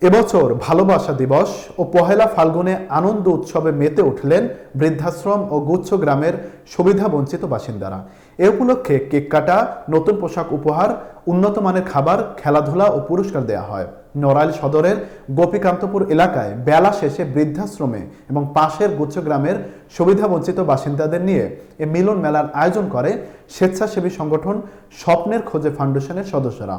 এবছর ভালোবাসা দিবস ও পহেলা ফাল্গুনে আনন্দ উৎসবে মেতে উঠলেন বৃদ্ধাশ্রম ও গুচ্ছ গ্রামের সুবিধাবঞ্চিত বাসিন্দারা। এ উপলক্ষে কেক কাটা, নতুন পোশাক উপহার, উন্নত মানের খাবার, খেলাধুলা ও পুরস্কার দেওয়া হয়। নড়াইল সদরের গোপীকান্তপুর এলাকায় বেলা শেষে বৃদ্ধাশ্রমে এবং পাশের গুচ্ছ গ্রামের সুবিধাবঞ্চিত বাসিন্দাদের নিয়ে এ মিলন মেলার আয়োজন করে স্বেচ্ছাসেবী সংগঠন স্বপ্নের খোঁজে ফাউন্ডেশনের সদস্যরা।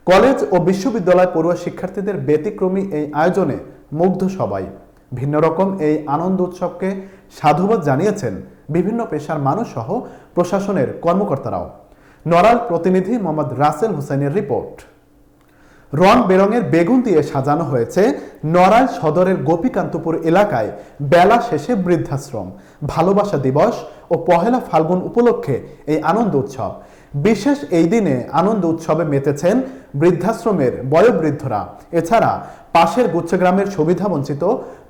কলেজ ও বিশ্ববিদ্যালয় পড়ুয়া শিক্ষার্থীদের ব্যতিক্রমী এই আয়োজনে মুগ্ধ সবাই। ভিন্ন রকম এই আনন্দ উৎসবকে সাধুবাদ জানিয়েছেন বিভিন্ন পেশার মানুষ সহ প্রশাসনের কর্মকর্তারাও। নড়াইল প্রতিনিধি মোহাম্মদ রাসেল হোসেনের রিপোর্ট। রং বেরঙের বেগুন দিয়ে সাজানো হয়েছে নড়াইল সদরের গোপীকান্তপুর এলাকায় বেলা শেষে বৃদ্ধাশ্রম। ভালোবাসা দিবস ও পহেলা ফাল্গুন উপলক্ষে এই আনন্দ উৎসব। বিশেষ এই দিনে আনন্দ উৎসবে মেতেছেন বৃদ্ধাশ্রমের বয়োবৃদ্ধরা। এছাড়া পাশের গুচ্ছগ্রামের সুবিধাবঞ্চিত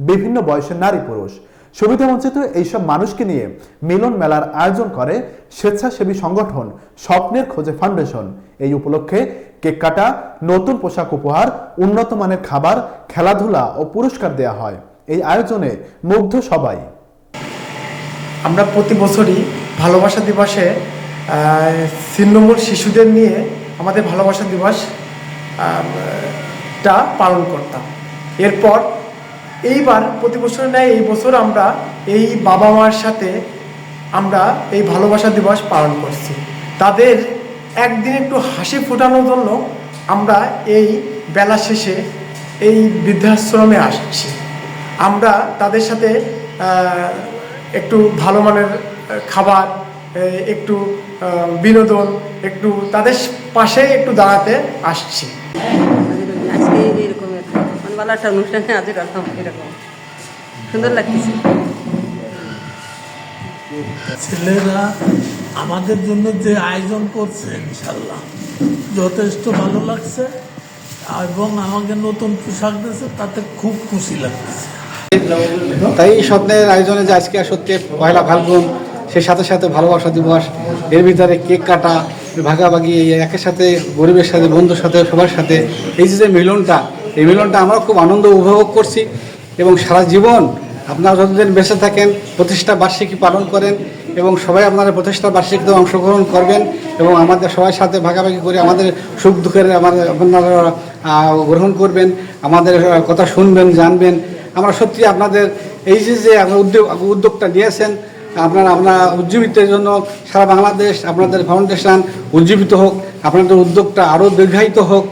বিভিন্ন বয়সের নারী পুরুষ। সুবিধাবঞ্চিত এইসব মানুষকে নিয়ে মিলন মেলার আয়োজন করে স্বেচ্ছাসেবী সংগঠন স্বপ্নের খোঁজে ফাউন্ডেশন। এই উপলক্ষে কেক কাটা, নতুন পোশাক উপহার, উন্নত মানের খাবার, খেলাধুলা ও পুরস্কার দেওয়া হয়। এই আয়োজনে মুগ্ধ সবাই। আমরা প্রতি বছরই ভালোবাসা দিবসে ছিন্নমূল শিশুদের নিয়ে আমাদের ভালোবাসা দিবস টা পালন করতাম। এরপর এইবার প্রতি বছর নেয় এই বছর আমরা এই বাবা মার সাথে আমরা এই ভালোবাসা দিবস পালন করছি। তাদের একদিন একটু হাসি ফোটানোর জন্য আমরা এই বেলা শেষে এই বৃদ্ধাশ্রমে আসছি। আমরা তাদের সাথে একটু ভালো মানের খাবার, একটু বিনোদন, একটু তাদের পাশে একটু দাঁড়াতে আসছি। আজকে এরকম ভালো একটা অনুষ্ঠানে আজ এরকম সুন্দর লাগতেছে। ছেলেরা আমাদের জন্য যে আয়োজন করছে ইনশাল্লাহ যথেষ্ট ভালো লাগছে এবং আমাকে নতুন পোশাক দিয়েছে, তাতে খুব খুশি লাগতেছে। তাই এই স্বপ্নের আয়োজনে যে আজকে সত্যি পয়লা ফাল্গুন, সেই সাথে সাথে ভালোবাসা দিবস, এর ভিতরে কেক কাটা, ভাগাভাগি, একের সাথে গরিবের সাথে, বন্ধুর সাথে, সবার সাথে এই যে মিলনটা, এই মিলনটা আমরা খুব আনন্দ উপভোগ করছি। এবং সারা জীবন আপনারা যতদিন বেঁচে থাকেন প্রতিষ্ঠা বার্ষিকী পালন করেন এবং সবাই আপনারা প্রতিষ্ঠা বার্ষিকীতে অংশগ্রহণ করবেন এবং আমাদের সবার সাথে ভাগাভাগি করে আমাদের সুখ দুঃখের আপনারা গ্রহণ করবেন, আমাদের কথা শুনবেন, জানবেন। আমরা সত্যি আপনাদের এই যে উদ্যোগটা নিয়েছেন, আপনারা উজ্জীবিতের জন্য সারা বাংলাদেশ আপনাদের ফাউন্ডেশন উজ্জীবিত হোক, আপনাদের উদ্যোগটা আরও দীর্ঘায়িত হোক।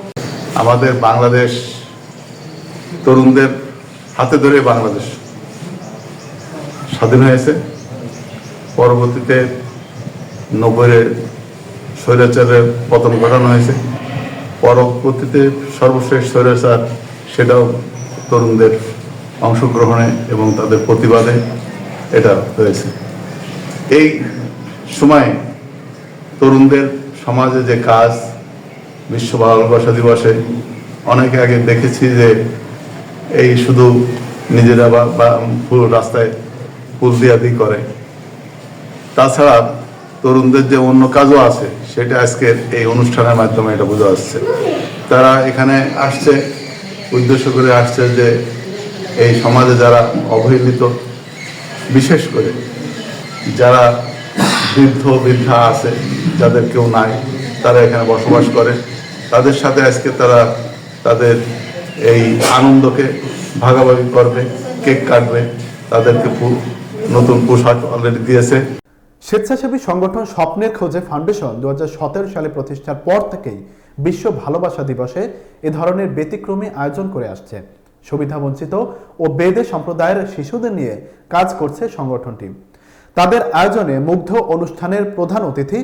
আমাদের বাংলাদেশ তরুণদের হাতে ধরে বাংলাদেশ স্বাধীন হয়েছে। পরবর্তীতে 90-এর স্বৈরাচারের পতন ঘটানো হয়েছে। পরবর্তীতে সর্বশেষ স্বৈরাচার, সেটাও তরুণদের অংশগ্রহণে এবং তাদের প্রতিবাদে এটা হয়েছে। এই সময় তরুণদের সমাজে যে কাজ, বিশ্ব ভালোবাসা দিবসে অনেকে আগে দেখেছি যে এই শুধু নিজেরা বা ফুল রাস্তায় ফুল দিয়াদি করে, তাছাড়া তরুণদের যে অন্য কাজও আছে সেটা আজকের এই অনুষ্ঠানের মাধ্যমে এটা বোঝা যাচ্ছে। তারা এখানে আসছে, উদ্দেশ্য করে আসছে যে এই সমাজে যারা অবহেলিত, বিশেষ করে যারা বৃদ্ধা আছে, যাদের কেউ নাই, তারা এখানে বসবাস করে, তাদের সাথে আজকে তারা তাদের এই আনন্দকে ভাগাভাগি করবে, কেক কাটবে, তাদেরকে নতুন পোশাক অলরেডি দিয়েছে। স্বেচ্ছাসেবী সংগঠন স্বপ্নের খোঁজে ফাউন্ডেশন 2017 সালে প্রতিষ্ঠার পর থেকেই বিশ্ব ভালোবাসা দিবসে এ ধরনের ব্যতিক্রমী আয়োজন করে আসছে। সুবিধাবঞ্চিত ও বেদে সম্প্রদায়ের শিশুদের নিয়ে কাজ করছে সংগঠনটি। তাদের আয়োজনে মুগ্ধ অনুষ্ঠানের প্রধান অতিথি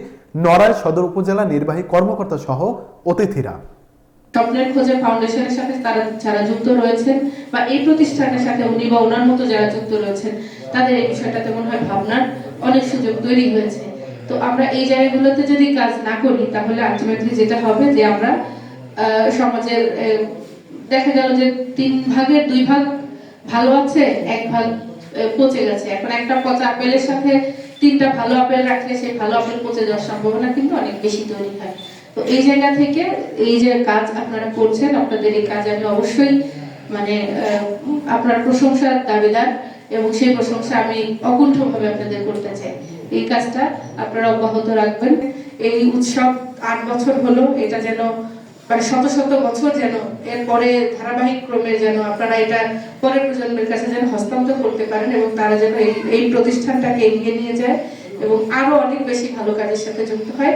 নড়াইল সদর উপজেলা নির্বাহী কর্মকর্তা সহ অতিথিরা। স্বপ্নের খোঁজে ফাউন্ডেশনের সাথে যারা যুক্ত রয়েছেন বা এই প্রতিষ্ঠানের সাথে উনি বা ওনার মতো যারা যুক্ত রয়েছেন, তাদের এই বিষয়টাতে মনে হয় ভাবনার অনেক সুযোগ তৈরি হয়েছে। তো আমরা এই জায়গাগুলোতে যদি কাজ না করি তাহলে আলটিমেটলি যেটা হবে যে আমরা সমাজের দেখা গেল যে 3 ভাগের 2 ভাগ ভালো আছে, 1 ভাগ পচে গেছে। এখন একটা পচা আপেলের সাথে 3টা ভালো আপেল রাখলে সেই ভালো আপেল পচে যাওয়ার সম্ভাবনা কিন্তু অনেক বেশি তৈরি হয়। তো এই জায়গা থেকে এই যে কাজ আপনারা করছেন, আপনাদের এই কাজ আমি অবশ্যই মানে আপনার প্রশংসার দাবিদার, এবং সেই প্রশংসা আমি অকুণ্ঠভাবে আপনাদের করতে চাই। এই কাজটা আপনারা অব্যাহত রাখবেন। এই উৎসব 8 বছর হলো, এটা যেন মানে শত শত বছর যেন এরপরে ধারাবাহিক ক্রমে যেন আপনারা এটা পরের প্রজন্মের কাছে যেন হস্তান্তর করতে পারেন, এবং তারা যেন এই প্রতিষ্ঠানটাকে এগিয়ে নিয়ে যায় এবং আরো অনেক বেশি ভালো কাজের সাথে যুক্ত হয়।